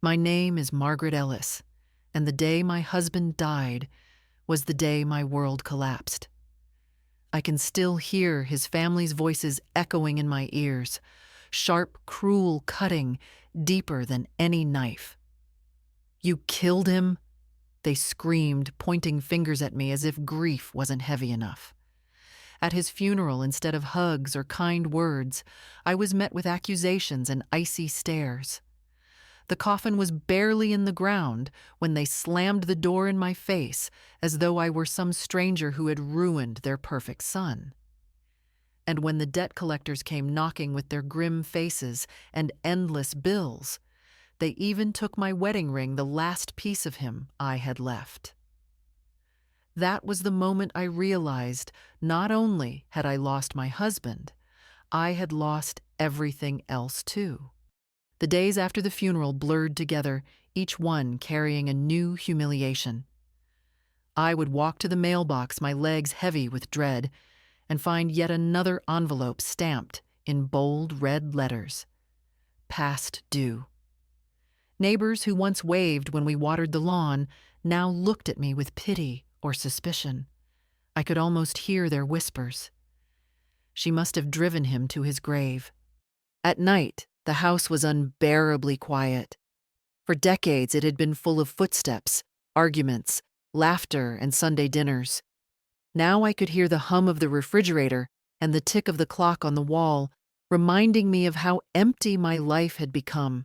My name is Margaret Ellis, and the day my husband died was the day my world collapsed. I can still hear his family's voices echoing in my ears, sharp, cruel cutting, deeper than any knife. "You killed him?" they screamed, pointing fingers at me as if grief wasn't heavy enough. At his funeral, instead of hugs or kind words, I was met with accusations and icy stares. The coffin was barely in the ground when they slammed the door in my face as though I were some stranger who had ruined their perfect son. And when the debt collectors came knocking with their grim faces and endless bills, they even took my wedding ring, the last piece of him I had left. That was the moment I realized not only had I lost my husband, I had lost everything else too. The days after the funeral blurred together, each one carrying a new humiliation. I would walk to the mailbox, my legs heavy with dread, and find yet another envelope stamped in bold red letters. Past due. Neighbors who once waved when we watered the lawn now looked at me with pity or suspicion. I could almost hear their whispers. She must have driven him to his grave. At night, the house was unbearably quiet. For decades, it had been full of footsteps, arguments, laughter, and Sunday dinners. Now I could hear the hum of the refrigerator and the tick of the clock on the wall, reminding me of how empty my life had become.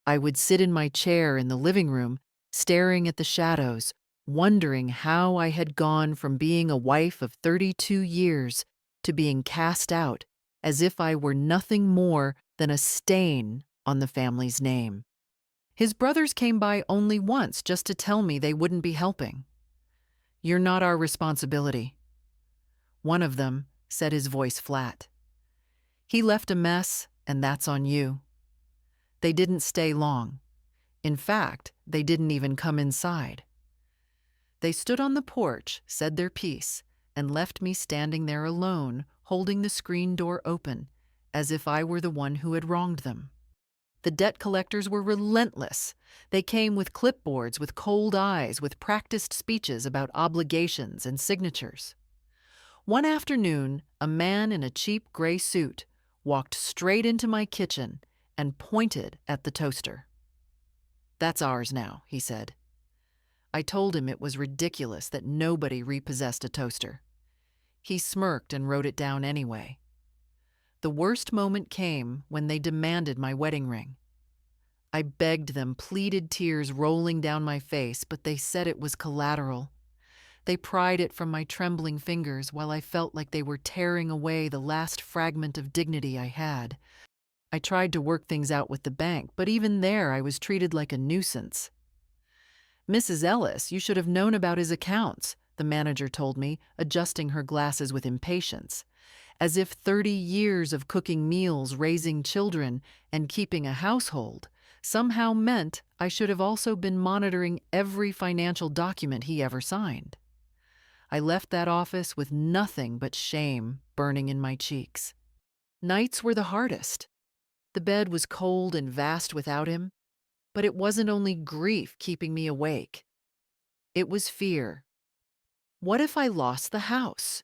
I would sit in my chair in the living room, staring at the shadows, wondering how I had gone from being a wife of 32 years to being cast out as if I were nothing more than a stain on the family's name. His brothers came by only once just to tell me they wouldn't be helping. "You're not our responsibility." One of them said, his voice flat. "He left a mess, and that's on you." They didn't stay long. In fact, they didn't even come inside. They stood on the porch, said their piece, and left me standing there alone, holding the screen door open, as if I were the one who had wronged them. The debt collectors were relentless. They came with clipboards, with cold eyes, with practiced speeches about obligations and signatures. One afternoon, a man in a cheap gray suit walked straight into my kitchen and pointed at the toaster. "That's ours now," he said. I told him it was ridiculous that nobody repossessed a toaster. He smirked and wrote it down anyway. The worst moment came when they demanded my wedding ring. I begged them, pleaded, tears rolling down my face, but they said it was collateral. They pried it from my trembling fingers while I felt like they were tearing away the last fragment of dignity I had. I tried to work things out with the bank, but even there I was treated like a nuisance. "Mrs. Ellis, you should have known about his accounts," the manager told me, adjusting her glasses with impatience, as if 30 years of cooking meals, raising children, and keeping a household somehow meant I should have also been monitoring every financial document he ever signed. I left that office with nothing but shame burning in my cheeks. Nights were the hardest. The bed was cold and vast without him, but it wasn't only grief keeping me awake. It was fear. What if I lost the house?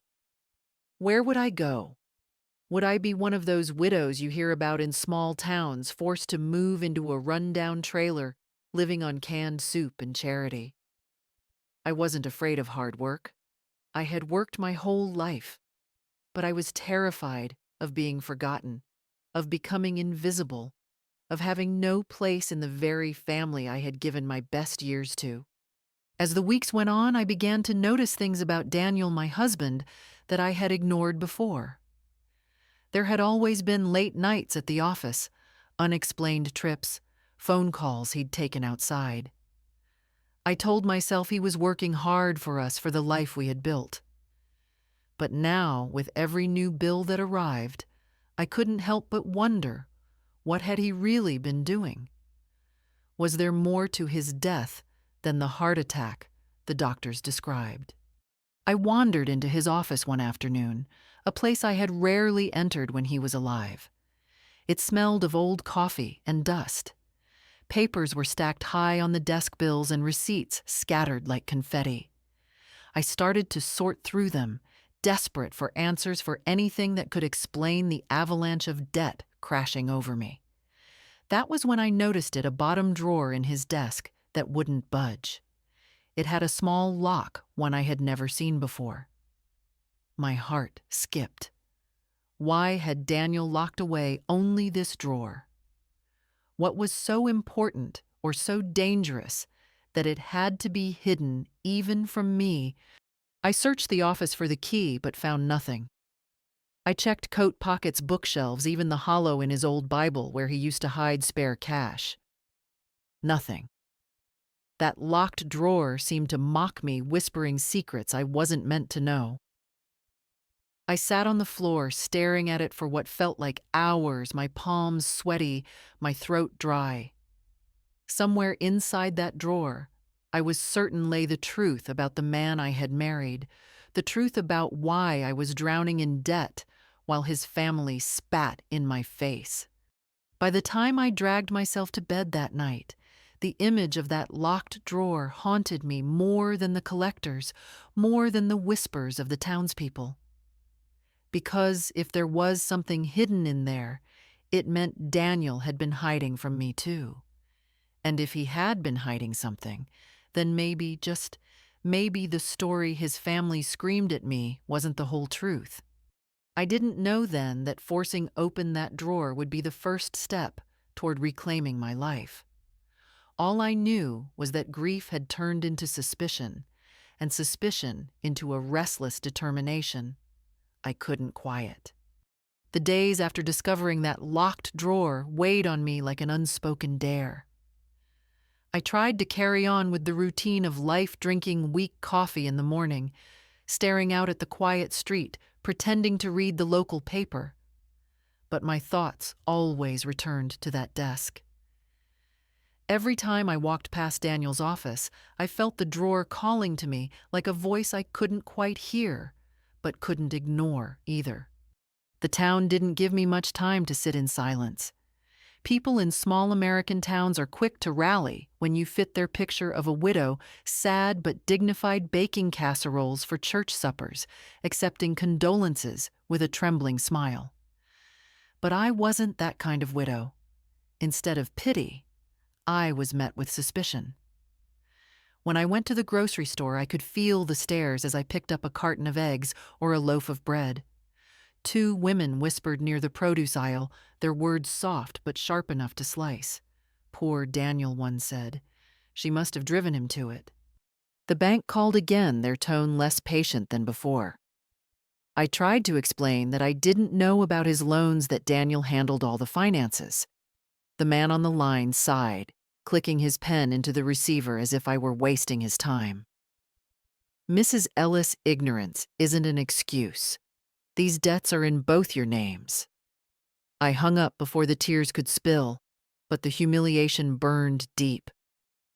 Where would I go? Would I be one of those widows you hear about in small towns, forced to move into a rundown trailer, living on canned soup and charity? I wasn't afraid of hard work. I had worked my whole life. But I was terrified of being forgotten, of becoming invisible, of having no place in the very family I had given my best years to. As the weeks went on, I began to notice things about Daniel, my husband, that I had ignored before. There had always been late nights at the office, unexplained trips, phone calls he'd taken outside. I told myself he was working hard for us for the life we had built. But now, with every new bill that arrived, I couldn't help but wonder, what had he really been doing? Was there more to his death than the heart attack the doctors described? I wandered into his office one afternoon, a place I had rarely entered when he was alive. It smelled of old coffee and dust. Papers were stacked high on the desk, bills and receipts scattered like confetti. I started to sort through them, desperate for answers for anything that could explain the avalanche of debt crashing over me. That was when I noticed a bottom drawer in his desk that wouldn't budge. It had a small lock, one I had never seen before. My heart skipped. Why had Daniel locked away only this drawer? What was so important or so dangerous that it had to be hidden even from me? I searched the office for the key but found nothing. I checked coat pockets, bookshelves, even the hollow in his old Bible where he used to hide spare cash. Nothing. That locked drawer seemed to mock me, whispering secrets I wasn't meant to know. I sat on the floor, staring at it for what felt like hours, my palms sweaty, my throat dry. Somewhere inside that drawer, I was certain lay the truth about the man I had married, the truth about why I was drowning in debt while his family spat in my face. By the time I dragged myself to bed that night, the image of that locked drawer haunted me more than the collectors, more than the whispers of the townspeople. Because if there was something hidden in there, it meant Daniel had been hiding from me too. And if he had been hiding something, then maybe, just maybe, the story his family screamed at me wasn't the whole truth. I didn't know then that forcing open that drawer would be the first step toward reclaiming my life. All I knew was that grief had turned into suspicion, and suspicion into a restless determination I couldn't quiet. The days after discovering that locked drawer weighed on me like an unspoken dare. I tried to carry on with the routine of life, drinking weak coffee in the morning, staring out at the quiet street, pretending to read the local paper. But my thoughts always returned to that desk. Every time I walked past Daniel's office, I felt the drawer calling to me like a voice I couldn't quite hear, but couldn't ignore either. The town didn't give me much time to sit in silence. People in small American towns are quick to rally when you fit their picture of a widow, sad but dignified, baking casseroles for church suppers, accepting condolences with a trembling smile. But I wasn't that kind of widow. Instead of pity, I was met with suspicion. When I went to the grocery store, I could feel the stares as I picked up a carton of eggs or a loaf of bread. 2 women whispered near the produce aisle, their words soft but sharp enough to slice. "Poor Daniel," one said. "She must have driven him to it." The bank called again, their tone less patient than before. I tried to explain that I didn't know about his loans, that Daniel handled all the finances. The man on the line sighed, clicking his pen into the receiver as if I were wasting his time. "Mrs. Ellis, ignorance isn't an excuse. These debts are in both your names." I hung up before the tears could spill, but the humiliation burned deep.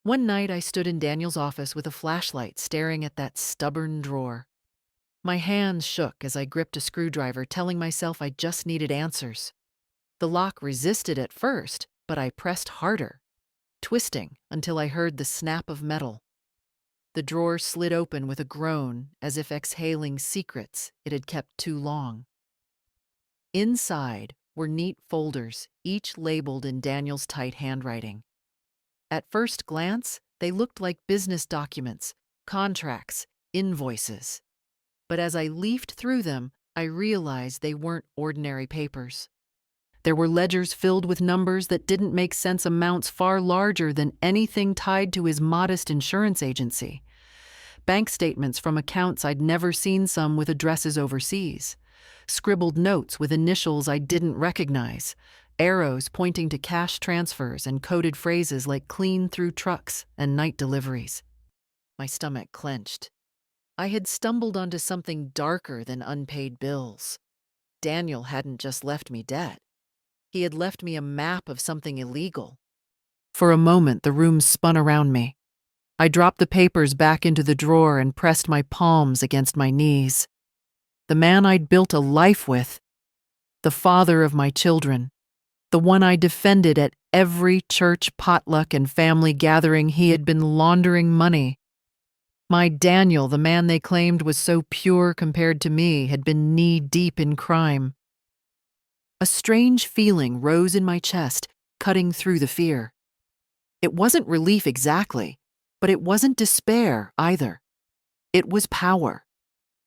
One night I stood in Daniel's office with a flashlight, staring at that stubborn drawer. My hands shook as I gripped a screwdriver, telling myself I just needed answers. The lock resisted at first, but I pressed harder, twisting until I heard the snap of metal. The drawer slid open with a groan, as if exhaling secrets it had kept too long. Inside were neat folders, each labeled in Daniel's tight handwriting. At first glance, they looked like business documents, contracts, invoices. But as I leafed through them, I realized they weren't ordinary papers. There were ledgers filled with numbers that didn't make sense, amounts far larger than anything tied to his modest insurance agency. Bank statements from accounts I'd never seen, some with addresses overseas. Scribbled notes with initials I didn't recognize. Arrows pointing to cash transfers and coded phrases like "clean through trucks" and "night deliveries." My stomach clenched. I had stumbled onto something darker than unpaid bills. Daniel hadn't just left me debt. He had left me a map of something illegal. For a moment, the room spun around me. I dropped the papers back into the drawer and pressed my palms against my knees. The man I'd built a life with, the father of my children, the one I defended at every church potluck and family gathering he had been laundering money. My Daniel, the man they claimed was so pure compared to me, had been knee-deep in crime. A strange feeling rose in my chest, cutting through the fear. It wasn't relief exactly, but it wasn't despair either. It was power.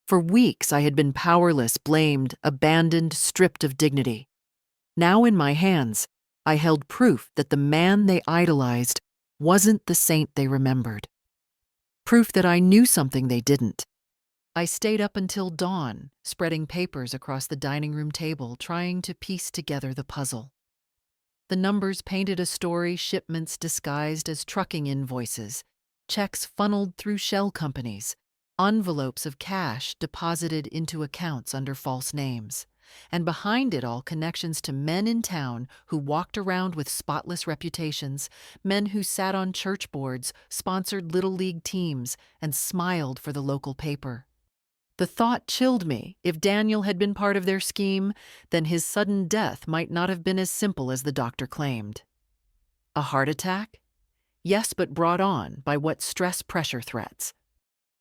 For weeks I had been powerless, blamed, abandoned, stripped of dignity. Now in my hands, I held proof that the man they idolized wasn't the saint they remembered. Proof that I knew something they didn't. I stayed up until dawn, spreading papers across the dining room table, trying to piece together the puzzle. The numbers painted a story: shipments disguised as trucking invoices, checks funneled through shell companies, envelopes of cash deposited into accounts under false names, and behind it all, connections to men in town who walked around with spotless reputations, men who sat on church boards, sponsored little league teams, and smiled for the local paper. The thought chilled me. If Daniel had been part of their scheme, then his sudden death might not have been as simple as the doctor claimed. A heart attack? Yes, but brought on by what stress-pressure threats.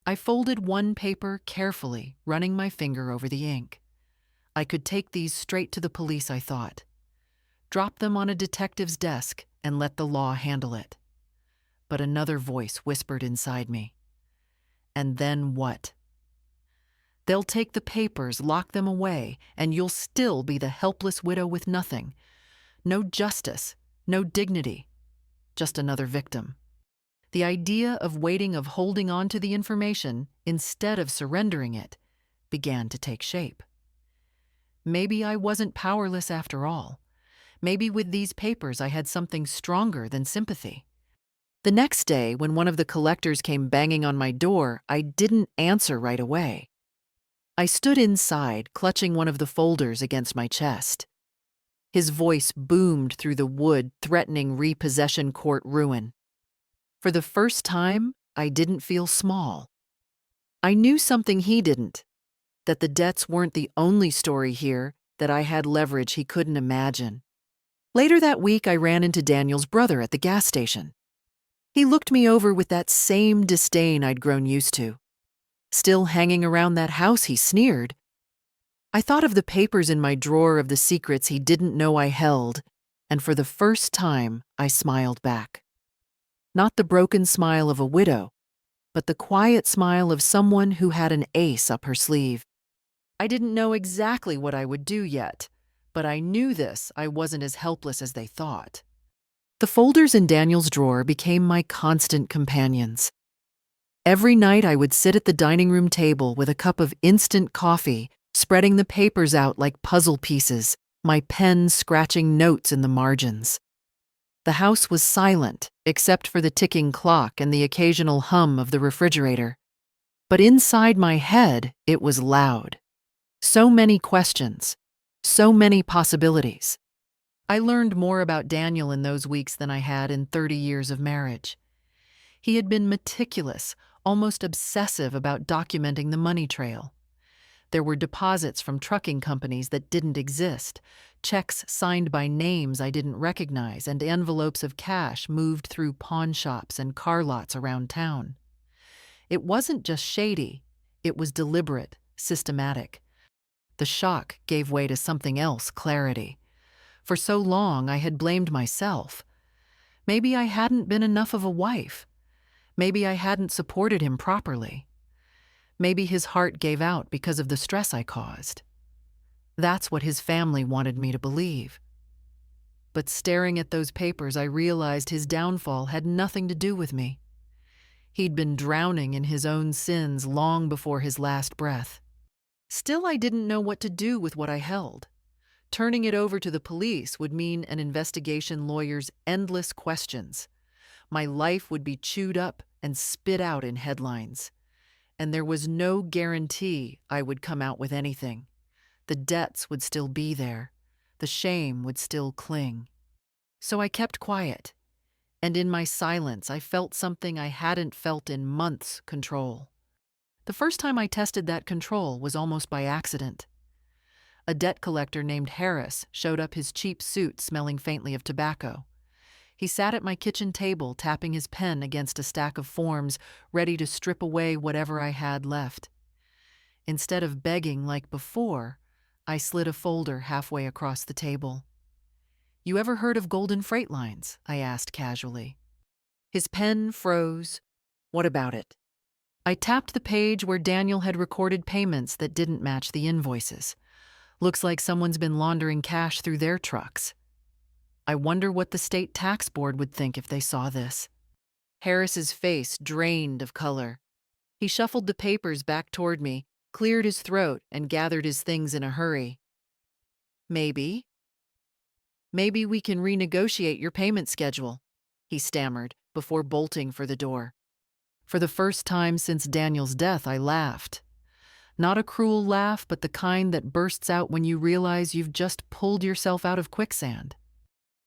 I folded one paper carefully, running my finger over the ink. I could take these straight to the police, I thought. Drop them on a detective's desk and let the law handle it. But another voice whispered inside me. And then what? They'll take the papers, lock them away, and you'll still be the helpless widow with nothing. No justice, no dignity, just another victim. The idea of waiting, of holding on to the information instead of surrendering it, began to take shape. Maybe I wasn't powerless after all. Maybe with these papers I had something stronger than sympathy. The next day, when one of the collectors came banging on my door, I didn't answer right away. I stood inside, clutching one of the folders against my chest. His voice boomed through the wood, threatening repossession court ruin. For the first time, I didn't feel small. I knew something he didn't, that the debts weren't the only story here, that I had leverage he couldn't imagine. Later that week, I ran into Daniel's brother at the gas station. He looked me over with that same disdain I'd grown used to. Still hanging around that house, he sneered. I thought of the papers in my drawer, of the secrets he didn't know I held, and for the first time, I smiled back. Not the broken smile of a widow, but the quiet smile of someone who had an ace up her sleeve. I didn't know exactly what I would do yet, but I knew this: I wasn't as helpless as they thought. The folders in Daniel's drawer became my constant companions. Every night I would sit at the dining room table with a cup of instant coffee, spreading the papers out like puzzle pieces, my pen scratching notes in the margins. The house was silent, except for the ticking clock and the occasional hum of the refrigerator. But inside my head, it was loud. So many questions, so many possibilities. I learned more about Daniel in those weeks than I had in 30 years of marriage. He had been meticulous, almost obsessive about documenting the money trail. There were deposits from trucking companies that didn't exist, checks signed by names I didn't recognize, and envelopes of cash moved through pawn shops and car lots around town. It wasn't just shady, it was deliberate, systematic. The shock gave way to something else: clarity. For so long I had blamed myself. Maybe I hadn't been enough of a wife. Maybe I hadn't supported him properly. Maybe his heart gave out because of the stress I caused. That's what his family wanted me to believe. But staring at those papers, I realized his downfall had nothing to do with me. He'd been drowning in his own sins long before his last breath. Still, I didn't know what to do with what I held. Turning it over to the police would mean an investigation lawyer's endless questions. My life would be chewed up and spit out in headlines. And there was no guarantee I would come out with anything. The debts would still be there. The shame would still cling. So I kept quiet. And in my silence, I felt something I hadn't felt in months: control. The first time I tested that control was almost by accident. A debt collector named Harris showed up, his cheap suit smelling faintly of tobacco. He sat at my kitchen table, tapping his pen against a stack of forms, ready to strip away whatever I had left. Instead of begging like before, I slid a folder halfway across the table. "You ever heard of golden freight lines?" I asked casually. His pen froze. "What about it?" I tapped the page where Daniel had recorded payments that didn't match the invoices. Looks like someone's been laundering cash through their trucks. I wonder what the state tax board would think if they saw this. Harris's face drained of color. He shuffled the papers back toward me, cleared his throat, and gathered his things in a hurry. Maybe we can renegotiate your payment schedule," he stammered before bolting for the door. For the first time since Daniel's death, I laughed. Not a cruel laugh, but the kind that bursts out when you realize you've just pulled yourself out of quicksand.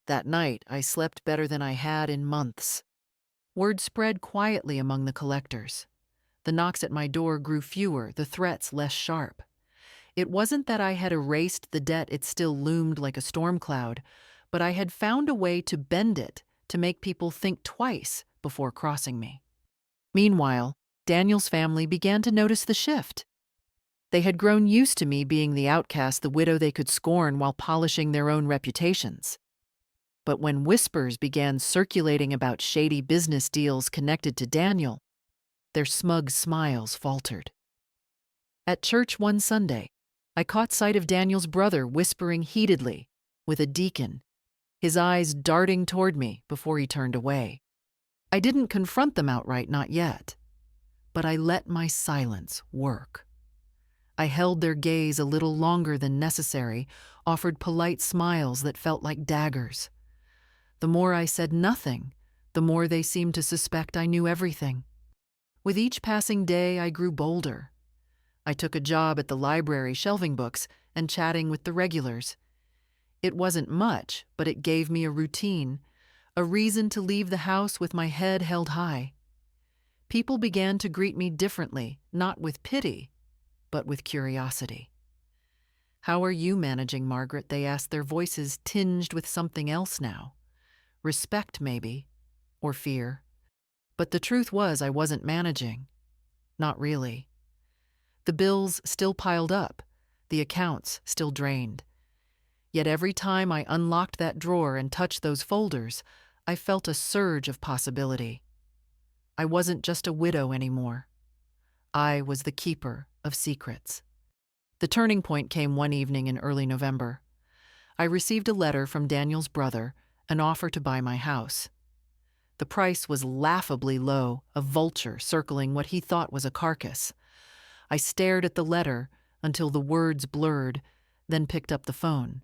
That night, I slept better than I had in months. Word spread quietly among the collectors. The knocks at my door grew fewer, the threats less sharp. It wasn't that I had erased the debt, it still loomed like a storm cloud, but I had found a way to bend it, to make people think twice before crossing me. Meanwhile, Daniel's family began to notice the shift. They had grown used to me being the outcast, the widow they could scorn while polishing their own reputations. But when whispers began circulating about shady business deals connected to Daniel, their smug smiles faltered. At church one Sunday, I caught sight of Daniel's brother whispering heatedly with a deacon, his eyes darting toward me before he turned away. I didn't confront them outright, not yet, but I let my silence work. I held their gaze a little longer than necessary, offered polite smiles that felt like daggers. The more I said nothing, the more they seemed to suspect I knew everything. With each passing day, I grew bolder. I took a job at the library shelving books and chatting with the regulars. It wasn't much, but it gave me a routine, a reason to leave the house with my head held high. People began to greet me differently, not with pity, but with curiosity. "How are you managing, Margaret?" they asked, their voices tinged with something else now. Respect, maybe, or fear. But the truth was I wasn't managing. Not really. The bills still piled up, the accounts still drained. Yet every time I unlocked that drawer and touched those folders, I felt a surge of possibility. I wasn't just a widow anymore. I was the keeper of secrets. The turning point came one evening in early November. I received a letter from Daniel's brother, an offer to buy my house. The price was laughably low, a vulture circling what he thought was a carcass. I stared at the letter until the words blurred, then picked up the phone.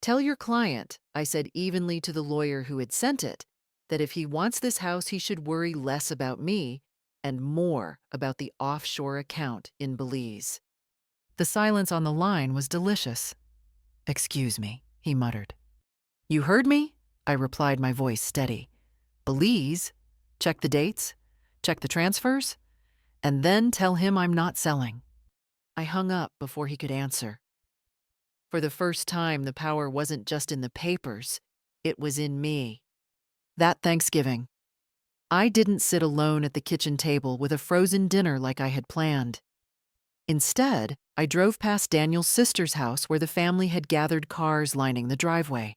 "Tell your client," I said evenly to the lawyer who had sent it, "that if he wants this house, he should worry less about me and more about the offshore account in Belize." The silence on the line was delicious. "Excuse me," he muttered. "You heard me?" I replied, my voice steady. "Belize? Check the dates? Check the transfers? And then tell him I'm not selling." I hung up before he could answer. For the first time, the power wasn't just in the papers, it was in me. That Thanksgiving, I didn't sit alone at the kitchen table with a frozen dinner like I had planned. Instead, I drove past Daniel's sister's house where the family had gathered, cars lining the driveway.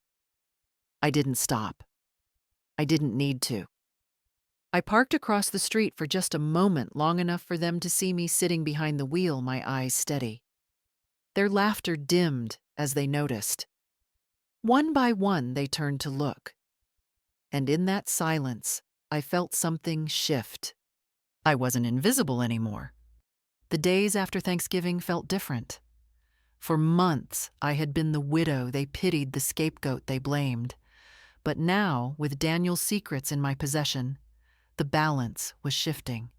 I didn't stop. I didn't need to. I parked across the street for just a moment, long enough for them to see me sitting behind the wheel, my eyes steady. Their laughter dimmed as they noticed. One by one, they turned to look. And in that silence, I felt something shift. I wasn't invisible anymore. The days after Thanksgiving felt different. For months, I had been the widow they pitied, the scapegoat they blamed. But now, with Daniel's secrets in my possession, the balance was shifting.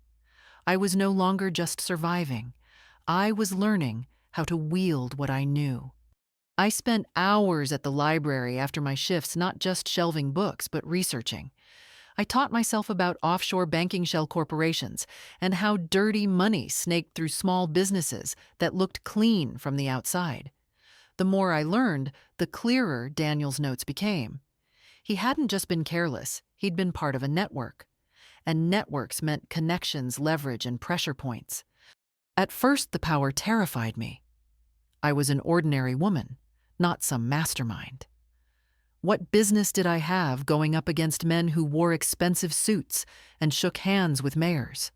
I was no longer just surviving. I was learning how to wield what I knew. I spent hours at the library after my shifts, not just shelving books, but researching. I taught myself about offshore banking shell corporations and how dirty money snaked through small businesses that looked clean from the outside. The more I learned, the clearer Daniel's notes became. He hadn't just been careless, he'd been part of a network. And networks meant connections, leverage, and pressure points. At first, the power terrified me. I was an ordinary woman, not some mastermind. What business did I have going up against men who wore expensive suits and shook hands with mayors?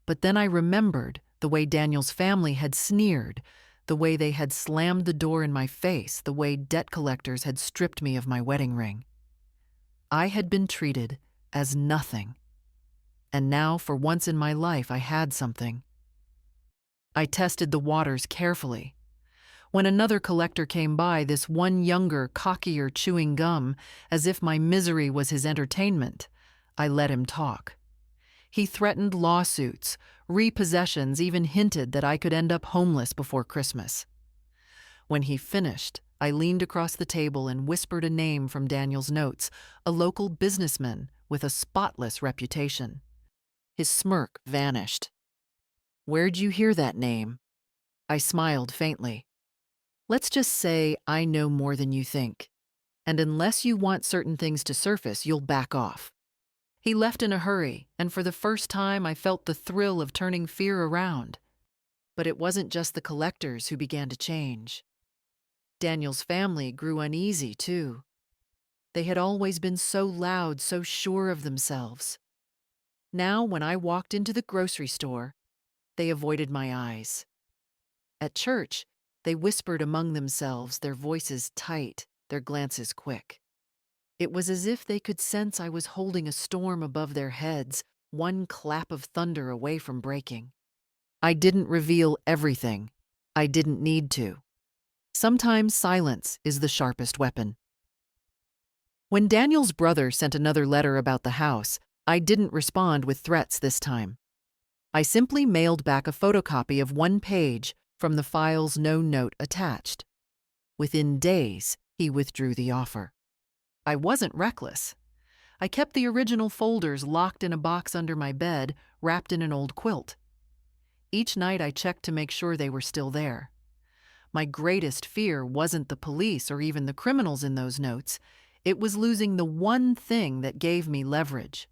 But then I remembered the way Daniel's family had sneered, the way they had slammed the door in my face, the way debt collectors had stripped me of my wedding ring. I had been treated as nothing. And now, for once in my life, I had something. I tested the waters carefully. When another collector came by, this one younger, cockier, chewing gum, as if my misery was his entertainment, I let him talk. He threatened lawsuits, repossessions, even hinted that I could end up homeless before Christmas. When he finished, I leaned across the table and whispered a name from Daniel's notes, a local businessman with a spotless reputation. His smirk vanished. "Where'd you hear that name?" I smiled faintly. "Let's just say I know more than you think. And unless you want certain things to surface, you'll back off." He left in a hurry, and for the first time I felt the thrill of turning fear around. But it wasn't just the collectors who began to change. Daniel's family grew uneasy, too. They had always been so loud, so sure of themselves. Now, when I walked into the grocery store, they avoided my eyes. At church, they whispered among themselves, their voices tight, their glances quick. It was as if they could sense I was holding a storm above their heads, one clap of thunder away from breaking. I didn't reveal everything. I didn't need to. Sometimes silence is the sharpest weapon. When Daniel's brother sent another letter about the house, I didn't respond with threats this time. I simply mailed back a photocopy of one page from the file's no note attached. Within days, he withdrew the offer. I wasn't reckless. I kept the original folders locked in a box under my bed, wrapped in an old quilt. Each night I checked to make sure they were still there. My greatest fear wasn't the police or even the criminals in those notes. It was losing the one thing that gave me leverage.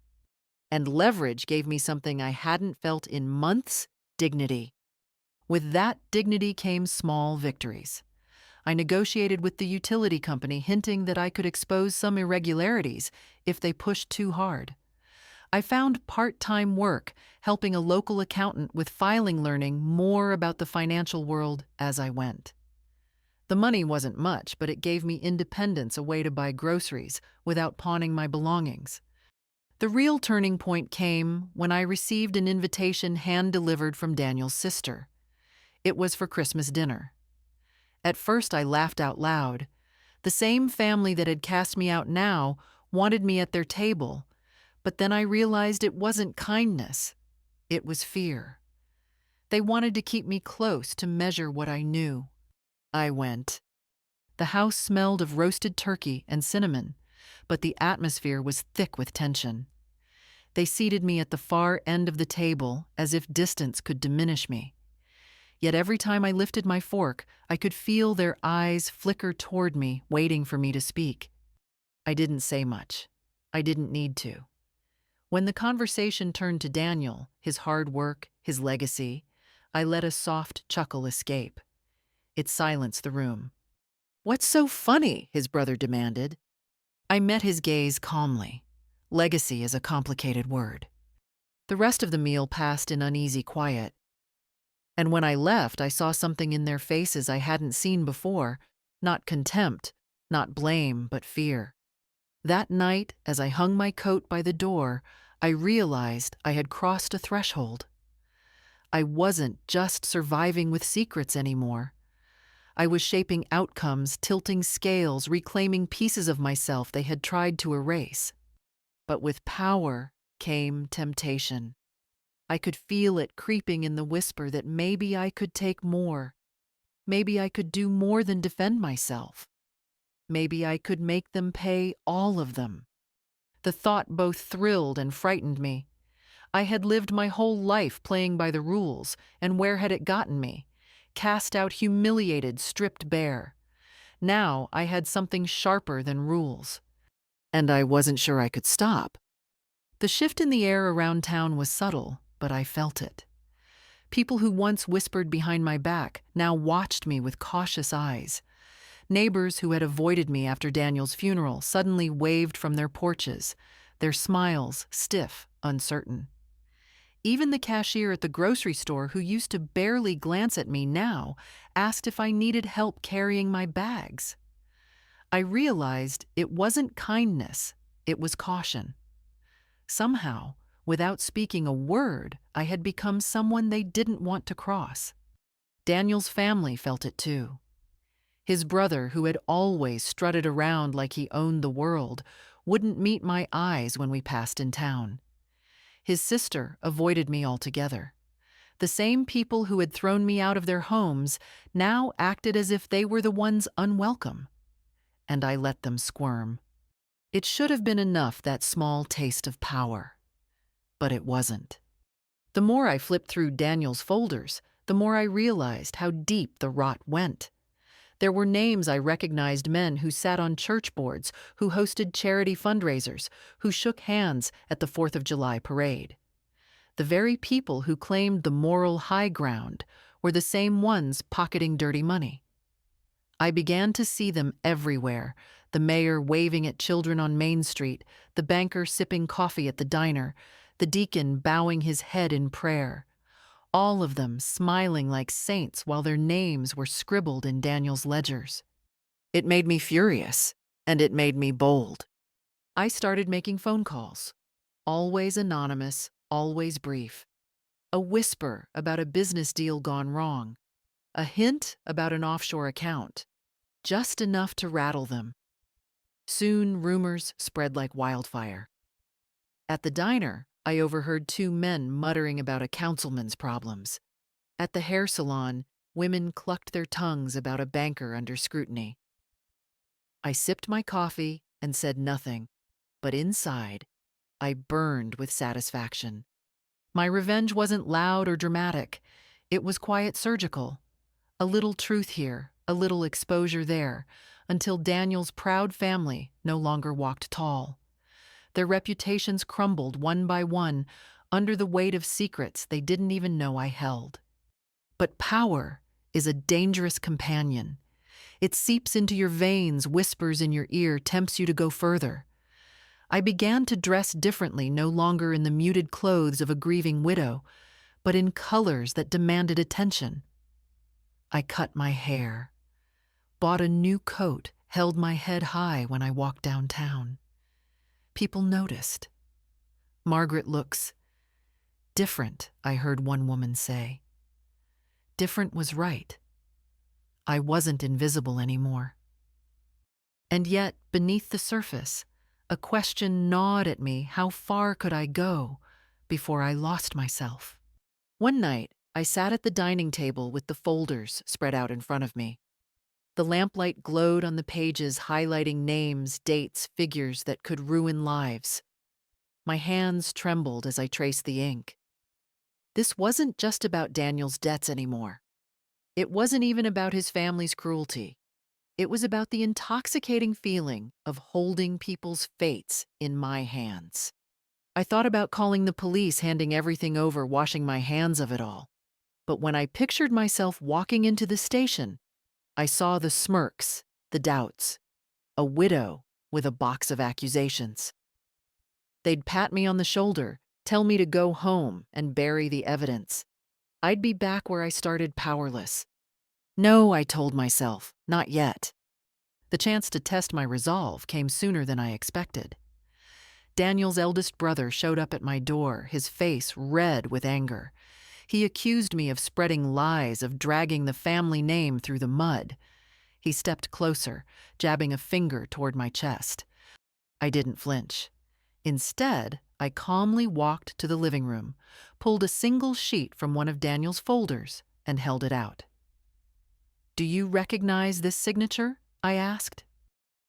And leverage gave me something I hadn't felt in months: dignity. With that dignity came small victories. I negotiated with the utility company, hinting that I could expose some irregularities if they pushed too hard. I found part-time work, helping a local accountant with filing, learning more about the financial world as I went. The money wasn't much, but it gave me independence, a way to buy groceries without pawning my belongings. The real turning point came when I received an invitation hand-delivered from Daniel's sister. It was for Christmas dinner. At first I laughed out loud. The same family that had cast me out now wanted me at their table, but then I realized it wasn't kindness. It was fear. They wanted to keep me close, to measure what I knew. I went. The house smelled of roasted turkey and cinnamon, but the atmosphere was thick with tension. They seated me at the far end of the table, as if distance could diminish me. Yet every time I lifted my fork, I could feel their eyes flicker toward me, waiting for me to speak. I didn't say much. I didn't need to. When the conversation turned to Daniel, his hard work, his legacy, I let a soft chuckle escape. It silenced the room. "What's so funny?" his brother demanded. I met his gaze calmly. Legacy is a complicated word. The rest of the meal passed in uneasy quiet. And when I left, I saw something in their faces I hadn't seen before. Not contempt, not blame, but fear. That night, as I hung my coat by the door, I realized I had crossed a threshold. I wasn't just surviving with secrets anymore. I was shaping outcomes, tilting scales, reclaiming pieces of myself they had tried to erase. But with power came temptation. I could feel it creeping in the whisper that maybe I could take more. Maybe I could do more than defend myself. Maybe I could make them pay, all of them. The thought both thrilled and frightened me. I had lived my whole life playing by the rules, and where had it gotten me? Cast out, humiliated, stripped bare. Now I had something sharper than rules. and I wasn't sure I could stop. The shift in the air around town was subtle, but I felt it. People who once whispered behind my back now watched me with cautious eyes. Neighbors who had avoided me after Daniel's funeral suddenly waved from their porches, their smiles stiff, uncertain. Even the cashier at the grocery store, who used to barely glance at me now, asked if I needed help carrying my bags. I realized it wasn't kindness, it was caution. Somehow, without speaking a word, I had become someone they didn't want to cross. Daniel's family felt it too. His brother, who had always strutted around like he owned the world, wouldn't meet my eyes when we passed in town. His sister avoided me altogether. The same people who had thrown me out of their homes now acted as if they were the ones unwelcome. And I let them squirm. It should have been enough, that small taste of power. But it wasn't. The more I flipped through Daniel's folders, the more I realized how deep the rot went. There were names I recognized: men who sat on church boards, who hosted charity fundraisers, who shook hands at the 4th of July parade. The very people who claimed the moral high ground were the same ones pocketing dirty money. I began to see them everywhere: the mayor waving at children on Main Street, the banker sipping coffee at the diner, the deacon bowing his head in prayer. All of them smiling like saints while their names were scribbled in Daniel's ledgers. It made me furious, and it made me bold. I started making phone calls. Always anonymous, always brief. A whisper about a business deal gone wrong. A hint about an offshore account. Just enough to rattle them. Soon rumors spread like wildfire. At the diner, I overheard two men muttering about a councilman's problems. At the hair salon, women clucked their tongues about a banker under scrutiny. I sipped my coffee and said nothing, but inside, I burned with satisfaction. My revenge wasn't loud or dramatic. It was quiet, surgical. A little truth here, a little exposure there, until Daniel's proud family no longer walked tall. Their reputations crumbled one by one under the weight of secrets they didn't even know I held. But power is a dangerous companion. It seeps into your veins, whispers in your ear, tempts you to go further. I began to dress differently, no longer in the muted clothes of a grieving widow, but in colors that demanded attention. I cut my hair, bought a new coat, held my head high when I walked downtown. People noticed. "Margaret looks different," I heard one woman say. Different was right. I wasn't invisible anymore. And yet, beneath the surface, a question gnawed at me: how far could I go before I lost myself? One night, I sat at the dining table with the folders spread out in front of me. The lamplight glowed on the pages, highlighting names, dates, figures that could ruin lives. My hands trembled as I traced the ink. This wasn't just about Daniel's debts anymore. It wasn't even about his family's cruelty. It was about the intoxicating feeling of holding people's fates in my hands. I thought about calling the police, handing everything over, washing my hands of it all. But when I pictured myself walking into the station, I saw the smirks, the doubts, a widow with a box of accusations. They'd pat me on the shoulder, tell me to go home and bury the evidence. I'd be back where I started, powerless. No, I told myself, not yet. The chance to test my resolve came sooner than I expected. Daniel's eldest brother showed up at my door, his face red with anger. He accused me of spreading lies, of dragging the family name through the mud. He stepped closer, jabbing a finger toward my chest. I didn't flinch. Instead, I calmly walked to the living room, pulled a single sheet from one of Daniel's folders, and held it out. "Do you recognize this signature?" I asked.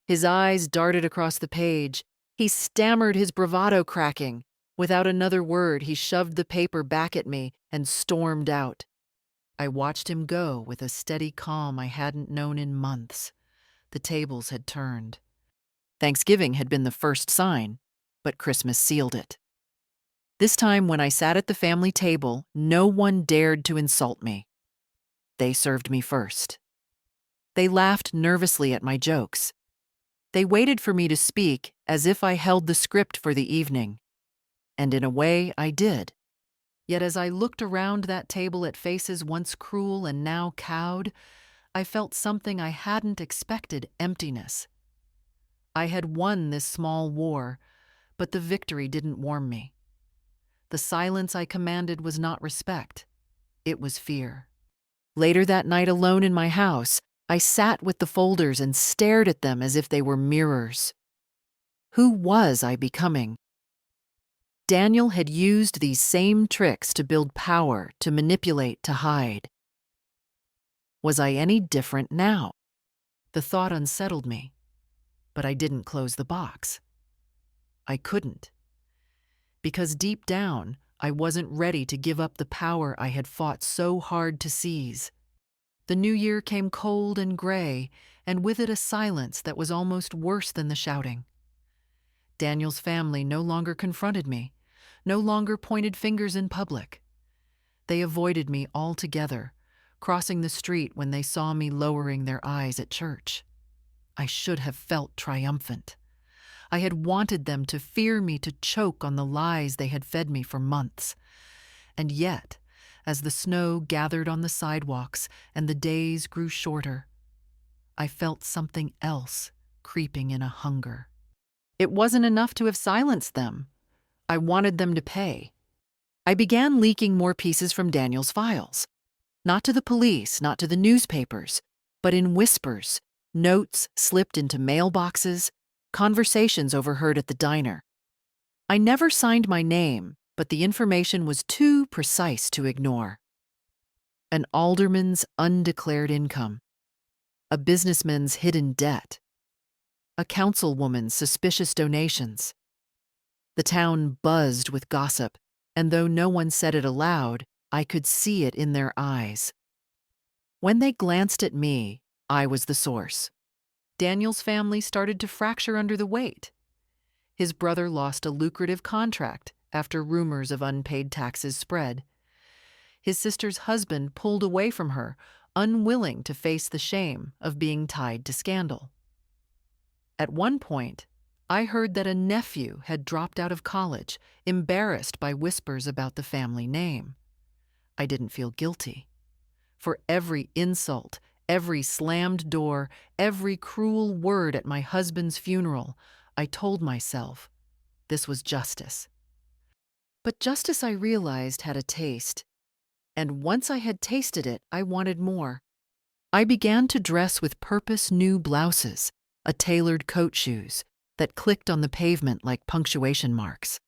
His eyes darted across the page. He stammered, his bravado cracking. Without another word, he shoved the paper back at me and stormed out. I watched him go with a steady calm I hadn't known in months. The tables had turned. Thanksgiving had been the first sign, but Christmas sealed it. This time, when I sat at the family table, no one dared to insult me. They served me first. They laughed nervously at my jokes. They waited for me to speak as if I held the script for the evening. And in a way, I did. Yet as I looked around that table at faces once cruel and now cowed, I felt something I hadn't expected: emptiness. I had won this small war, but the victory didn't warm me. The silence I commanded was not respect, it was fear. Later that night, alone in my house, I sat with the folders and stared at them as if they were mirrors. Who was I becoming? Daniel had used these same tricks to build power, to manipulate, to hide. Was I any different now? The thought unsettled me, but I didn't close the box. I couldn't. Because deep down, I wasn't ready to give up the power I had fought so hard to seize. The new year came cold and gray, and with it a silence that was almost worse than the shouting. Daniel's family no longer confronted me, no longer pointed fingers in public. They avoided me altogether, crossing the street when they saw me lowering their eyes at church. I should have felt triumphant. I had wanted them to fear me, to choke on the lies they had fed me for months. And yet, as the snow gathered on the sidewalks and the days grew shorter, I felt something else creeping in: a hunger. It wasn't enough to have silenced them. I wanted them to pay. I began leaking more pieces from Daniel's files. Not to the police, not to the newspapers, but in whispers, notes slipped into mailboxes, conversations overheard at the diner. I never signed my name, but the information was too precise to ignore. An alderman's undeclared income, a businessman's hidden debt, a councilwoman's suspicious donations. The town buzzed with gossip, and though no one said it aloud, I could see it in their eyes. When they glanced at me, I was the source. Daniel's family started to fracture under the weight. His brother lost a lucrative contract after rumors of unpaid taxes spread. His sister's husband pulled away from her, unwilling to face the shame of being tied to scandal. At one point, I heard that a nephew had dropped out of college, embarrassed by whispers about the family name. I didn't feel guilty. For every insult, every slammed door, every cruel word at my husband's funeral, I told myself this was justice. But justice, I realized, had a taste. And once I had tasted it, I wanted more. I began to dress with purpose new blouses, a tailored coat shoes, that clicked on the pavement like punctuation marks.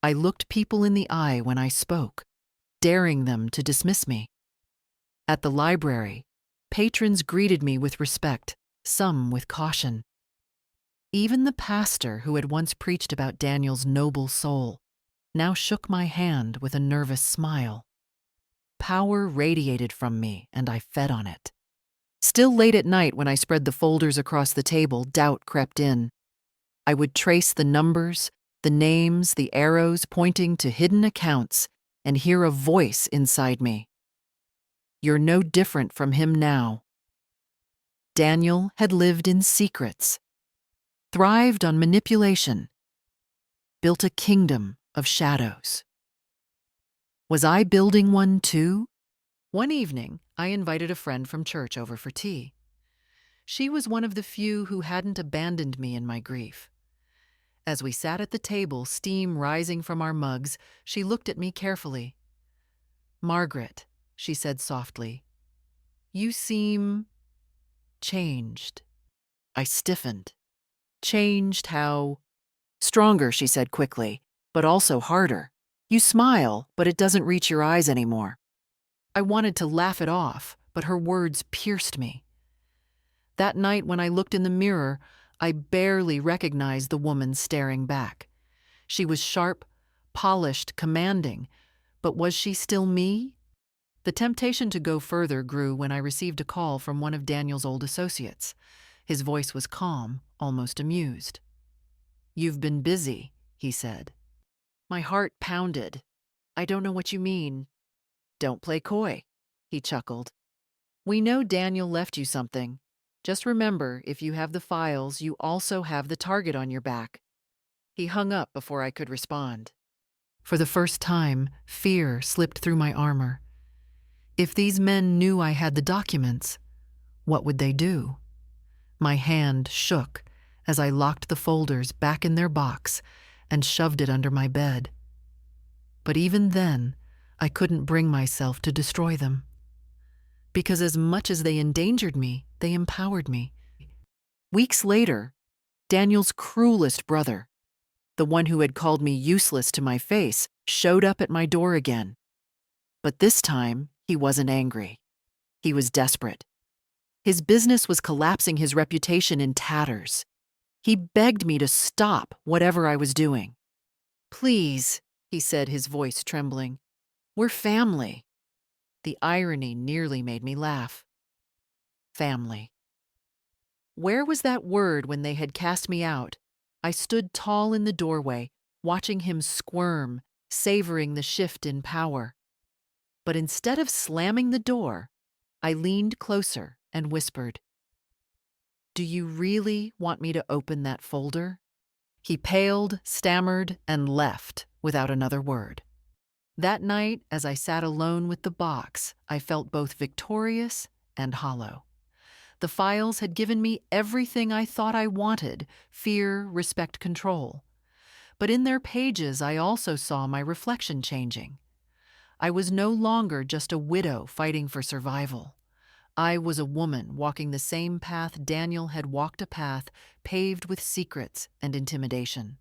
I looked people in the eye when I spoke, daring them to dismiss me. At the library, patrons greeted me with respect, some with caution. Even the pastor who had once preached about Daniel's noble soul now shook my hand with a nervous smile. Power radiated from me, and I fed on it. Still late at night, when I spread the folders across the table, doubt crept in. I would trace the numbers, the names, the arrows pointing to hidden accounts, and hear a voice inside me. You're no different from him now. Daniel had lived in secrets, thrived on manipulation, built a kingdom of shadows. Was I building one too? One evening, I invited a friend from church over for tea. She was one of the few who hadn't abandoned me in my grief. As we sat at the table, steam rising from our mugs, she looked at me carefully. "Margaret," she said softly, "you seem changed." I stiffened. "Changed how?" "Stronger," she said quickly, "but also harder. You smile, but it doesn't reach your eyes anymore." I wanted to laugh it off, but her words pierced me. That night, when I looked in the mirror, I barely recognized the woman staring back. She was sharp, polished, commanding, but was she still me? The temptation to go further grew when I received a call from one of Daniel's old associates. His voice was calm, almost amused. "You've been busy," he said. My heart pounded. "I don't know what you mean." "Don't play coy," he chuckled. "We know Daniel left you something. Just remember, if you have the files, you also have the target on your back." He hung up before I could respond. For the first time, fear slipped through my armor. If these men knew I had the documents, what would they do? My hand shook as I locked the folders back in their box and shoved it under my bed. But even then, I couldn't bring myself to destroy them. Because as much as they endangered me, they empowered me. Weeks later, Daniel's cruelest brother, the one who had called me useless to my face, showed up at my door again. But this time, he wasn't angry. He was desperate. His business was collapsing, his reputation in tatters. He begged me to stop whatever I was doing. "Please," he said, his voice trembling. "We're family." The irony nearly made me laugh. Family. Where was that word when they had cast me out? I stood tall in the doorway, watching him squirm, savoring the shift in power. But instead of slamming the door, I leaned closer and whispered, "Do you really want me to open that folder?" He paled, stammered, and left without another word. That night, as I sat alone with the box, I felt both victorious and hollow. The files had given me everything I thought I wanted: fear, respect, control. But in their pages, I also saw my reflection changing. I was no longer just a widow fighting for survival. I was a woman walking the same path Daniel had walked, a path paved with secrets and intimidation.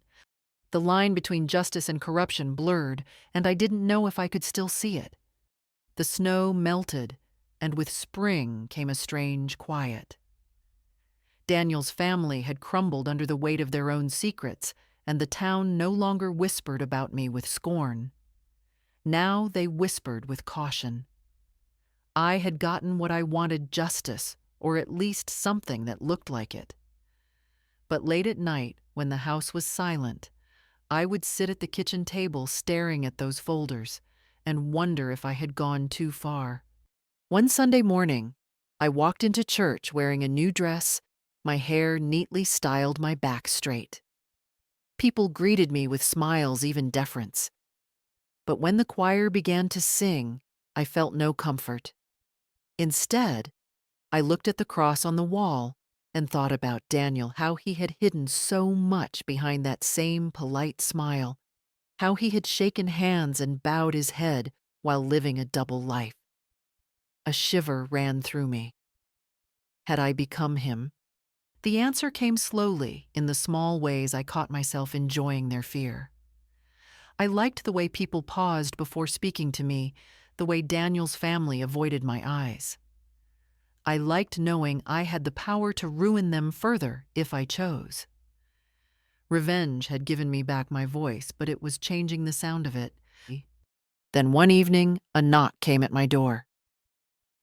The line between justice and corruption blurred, and I didn't know if I could still see it. The snow melted, and with spring came a strange quiet. Daniel's family had crumbled under the weight of their own secrets, and the town no longer whispered about me with scorn. Now they whispered with caution. I had gotten what I wanted: justice, or at least something that looked like it. But late at night, when the house was silent, I would sit at the kitchen table staring at those folders and wonder if I had gone too far. One Sunday morning, I walked into church wearing a new dress, my hair neatly styled, my back straight. People greeted me with smiles, even deference. But when the choir began to sing, I felt no comfort. Instead, I looked at the cross on the wall and thought about Daniel, how he had hidden so much behind that same polite smile, how he had shaken hands and bowed his head while living a double life. A shiver ran through me. Had I become him? The answer came slowly, in the small ways I caught myself enjoying their fear. I liked the way people paused before speaking to me, the way Daniel's family avoided my eyes. I liked knowing I had the power to ruin them further if I chose. Revenge had given me back my voice, but it was changing the sound of it. Then one evening, a knock came at my door.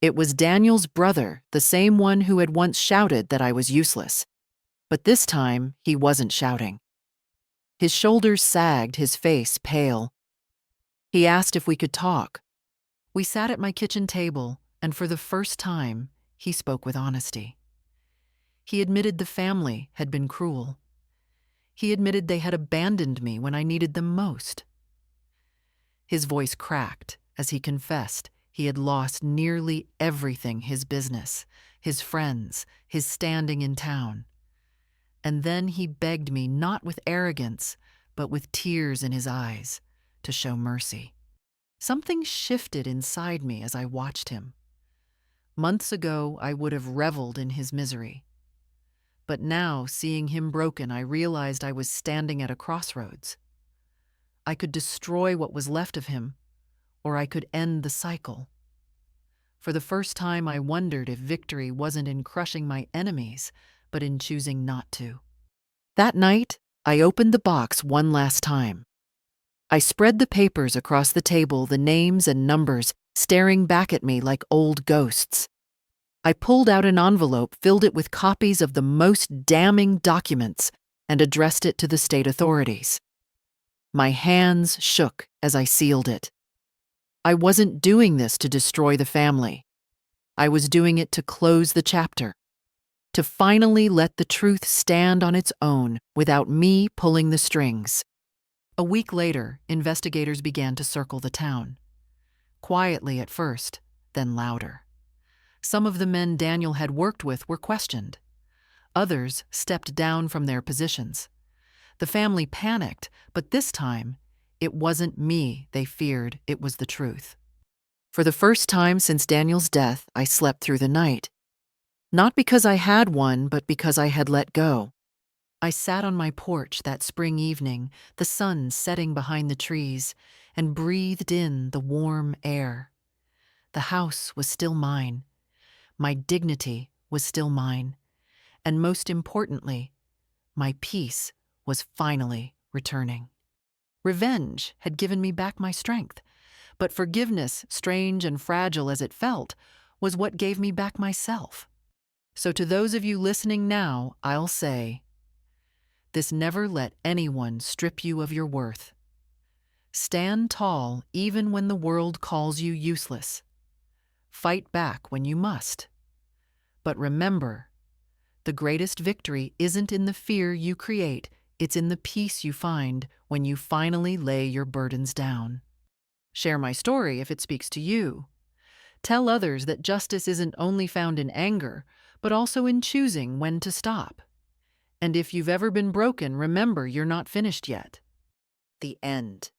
It was Daniel's brother, the same one who had once shouted that I was useless. But this time, he wasn't shouting. His shoulders sagged, his face pale. He asked if we could talk. We sat at my kitchen table, and for the first time, he spoke with honesty. He admitted the family had been cruel. He admitted they had abandoned me when I needed them most. His voice cracked as he confessed he had lost nearly everything: his business, his friends, his standing in town. And then he begged me, not with arrogance, but with tears in his eyes, to show mercy. Something shifted inside me as I watched him. Months ago, I would have reveled in his misery. But now, seeing him broken, I realized I was standing at a crossroads. I could destroy what was left of him, or I could end the cycle. For the first time, I wondered if victory wasn't in crushing my enemies, but in choosing not to. That night, I opened the box one last time. I spread the papers across the table, the names and numbers staring back at me like old ghosts. I pulled out an envelope, filled it with copies of the most damning documents, and addressed it to the state authorities. My hands shook as I sealed it. I wasn't doing this to destroy the family. I was doing it to close the chapter, to finally let the truth stand on its own without me pulling the strings. A week later, investigators began to circle the town. Quietly at first, then louder. Some of the men Daniel had worked with were questioned. Others stepped down from their positions. The family panicked, but this time, it wasn't me they feared, it was the truth. For the first time since Daniel's death, I slept through the night. Not because I had one, but because I had let go. I sat on my porch that spring evening, the sun setting behind the trees, and breathed in the warm air. The house was still mine. My dignity was still mine. And most importantly, my peace was finally returning. Revenge had given me back my strength, but forgiveness, strange and fragile as it felt, was what gave me back myself. So to those of you listening now, I'll say, this: never let anyone strip you of your worth. Stand tall even when the world calls you useless. Fight back when you must. But remember, the greatest victory isn't in the fear you create, it's in the peace you find when you finally lay your burdens down. Share my story if it speaks to you. Tell others that justice isn't only found in anger, but also in choosing when to stop. And if you've ever been broken, remember you're not finished yet. The end.